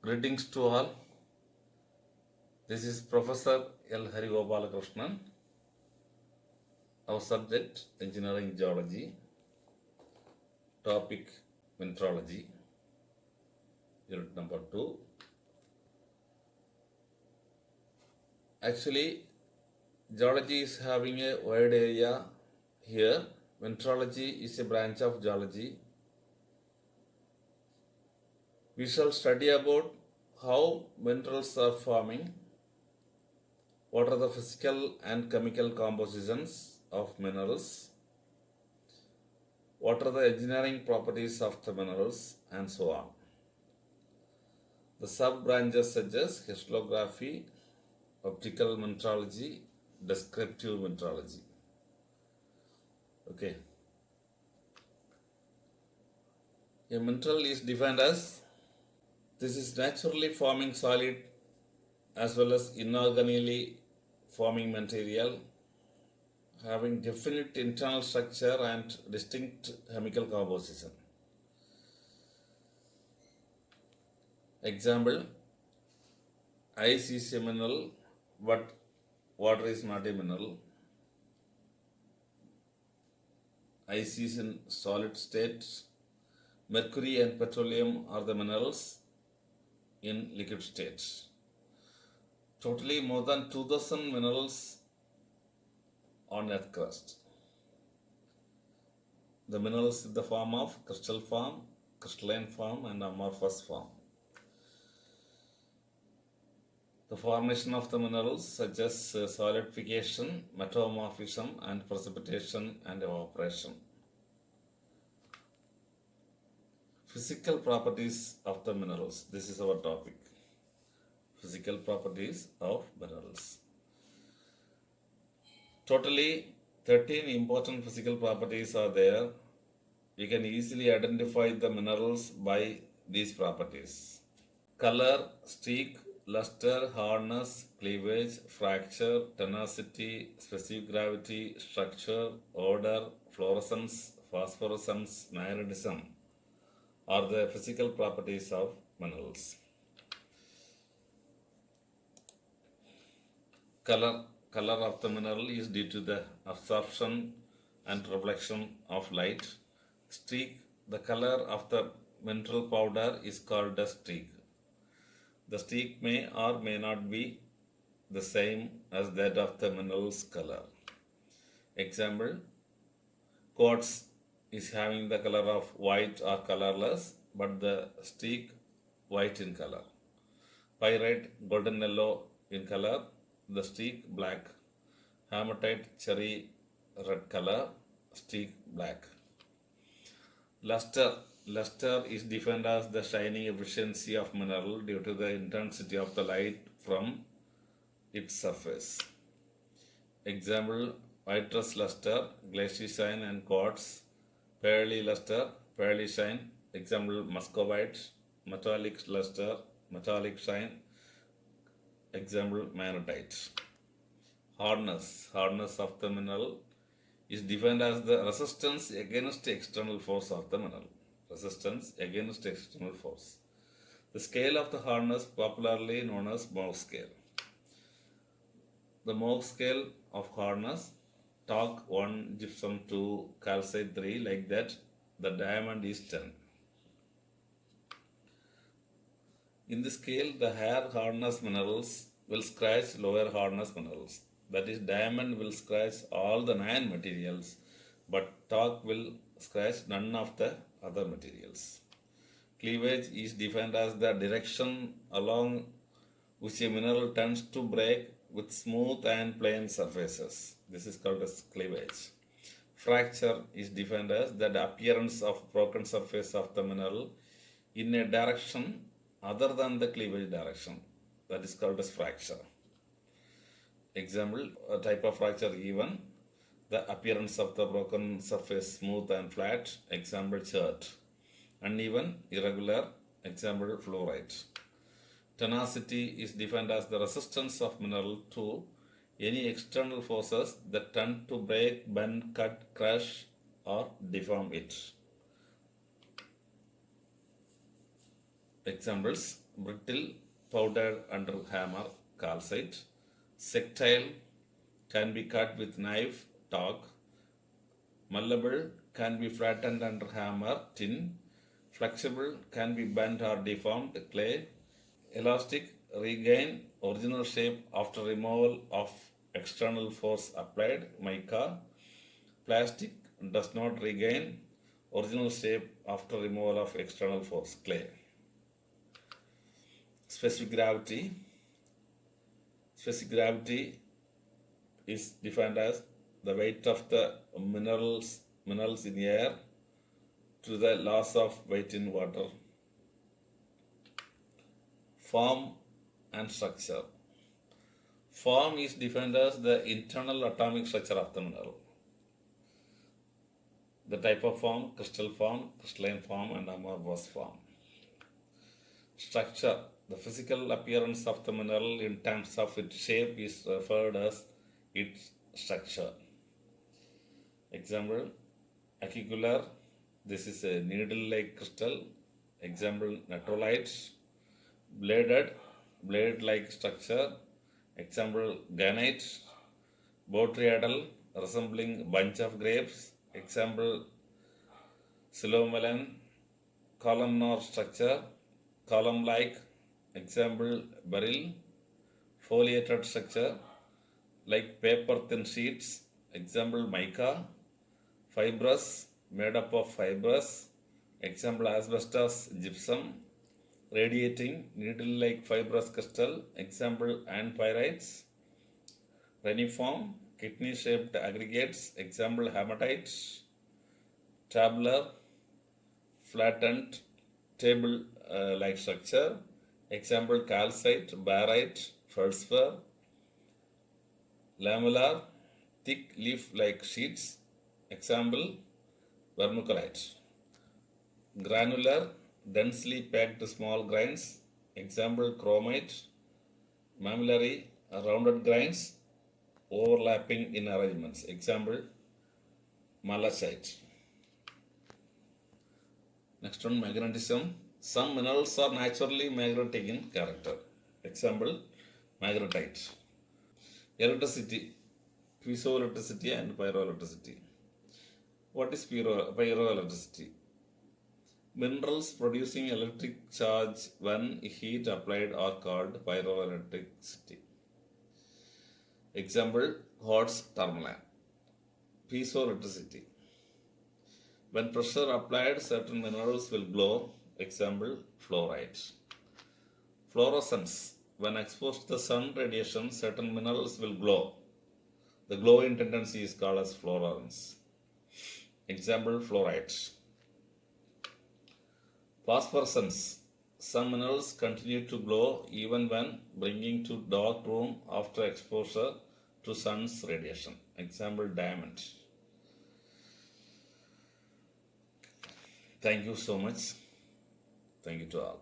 Greetings to all. This is Professor L. Harigopalakrishnan. Our subject Engineering Geology, topic Mineralogy, unit number 2. Actually, geology is having a wide area here. Mineralogy is a branch of geology. We shall study about how minerals are forming, what are the physical and chemical compositions of minerals, what are the engineering properties of the minerals, and so on. The sub-branches such as crystallography, optical mineralogy, descriptive mineralogy. Okay. A mineral is defined as this is naturally forming solid as well as inorganically forming material having definite internal structure and distinct chemical composition. Example, ice is a mineral, but water is not a mineral. Ice is in solid state. Mercury and petroleum are the minerals in liquid state. Totally more than 2000 minerals on earth crust. The minerals in the form of crystal form, crystalline form, and amorphous form. The formation of the minerals such as solidification, metamorphism, and precipitation and evaporation. Physical properties of the minerals. This is our topic. Physical properties of minerals. Totally 13 important physical properties are there. We can easily identify the minerals by these properties. Color, streak, luster, hardness, cleavage, fracture, tenacity, specific gravity, structure, odor, fluorescence, phosphorescence, magnetism are the physical properties of minerals. Color of the mineral is due to the absorption and reflection of light. Streak, the color of the mineral powder is called a streak. The streak may or may not be the same as that of the mineral's color. Example, quartz is having the color of white or colorless, but the streak white in color. Pyrite, golden yellow in color, the streak black. Hematite, cherry red color, streak black. Luster is defined as the shining efficiency of mineral due to the intensity of the light from its surface. Example, vitreous luster, glaciocene and quartz. Pearly luster, pearly shine. Example, muscovite. Metallic luster, metallic shine. Example, magnetite. Hardness of the mineral is defined as the resistance against external force of the mineral. Resistance against external force. The scale of the hardness popularly known as Mohs scale. The Mohs scale of hardness, talc 1, gypsum 2, calcite 3, like that, the diamond is 10. In the scale, the higher hardness minerals will scratch lower hardness minerals. That is, diamond will scratch all the 9 materials, but talc will scratch none of the other materials. Cleavage is defined as the direction along which a mineral tends to break with smooth and plane surfaces. This is called as cleavage. Fracture is defined as the appearance of broken surface of the mineral in a direction other than the cleavage direction. That is called as fracture. Example, a type of fracture given, the appearance of the broken surface smooth and flat. Example, chert. Uneven, irregular. Example, fluorite. Tenacity is defined as the resistance of mineral to any external forces that tend to break, bend, cut, crush, or deform it. Examples: brittle, powdered under hammer, calcite. Sectile can be cut with knife, torque. Malleable can be flattened under hammer, tin. Flexible can be bent or deformed, clay. Elastic regain original shape after removal of external force applied, mica. Plastic does not regain original shape after removal of external force, clay. Specific gravity. Specific gravity is defined as the weight of the minerals in air to the loss of weight in water. Form and structure. Form is defined as the internal atomic structure of the mineral. The type of form: crystal form, crystalline form, and amorphous form. Structure. The physical appearance of the mineral in terms of its shape is referred as its structure. Example: acicular. This is a needle-like crystal. Example: natrolite. Bladed, blade-like structure. Example: granite. Botryoidal, resembling bunch of grapes. Example: silomelon. Columnar structure, column-like. Example: beryl. Foliated structure, like paper-thin sheets. Example: mica. Fibrous, made up of fibers. Example: asbestos, gypsum. Radiating, needle-like fibrous crystal. Example: anpyrites. Reniform, kidney-shaped aggregates. Example: hematites. Tabular, flattened, table-like structure. Example: calcite, barite, feldspar. Lamellar, thick leaf-like sheets. Example: vermiculite. Granular, densely packed small grains. Example: chromite. Mammillary, rounded grains overlapping in arrangements. Example: malachite. Next one, magnetism. Some minerals are naturally magnetic in character. Example: magnetite. Electricity, piezoelectricity and pyroelectricity. What is pyroelectricity? Minerals producing electric charge when heat applied are called pyroelectricity. Example: Hod's tourmaline. Piezoelectricity. When pressure applied, certain minerals will glow. Example: fluorite. Fluorescence. When exposed to the sun radiation, certain minerals will glow. The glowing tendency is called as fluorescence. Example: fluorite. Phosphorescence. Some minerals continue to glow even when bringing to dark room after exposure to sun's radiation. Example: diamond. Thank you so much. Thank you to all.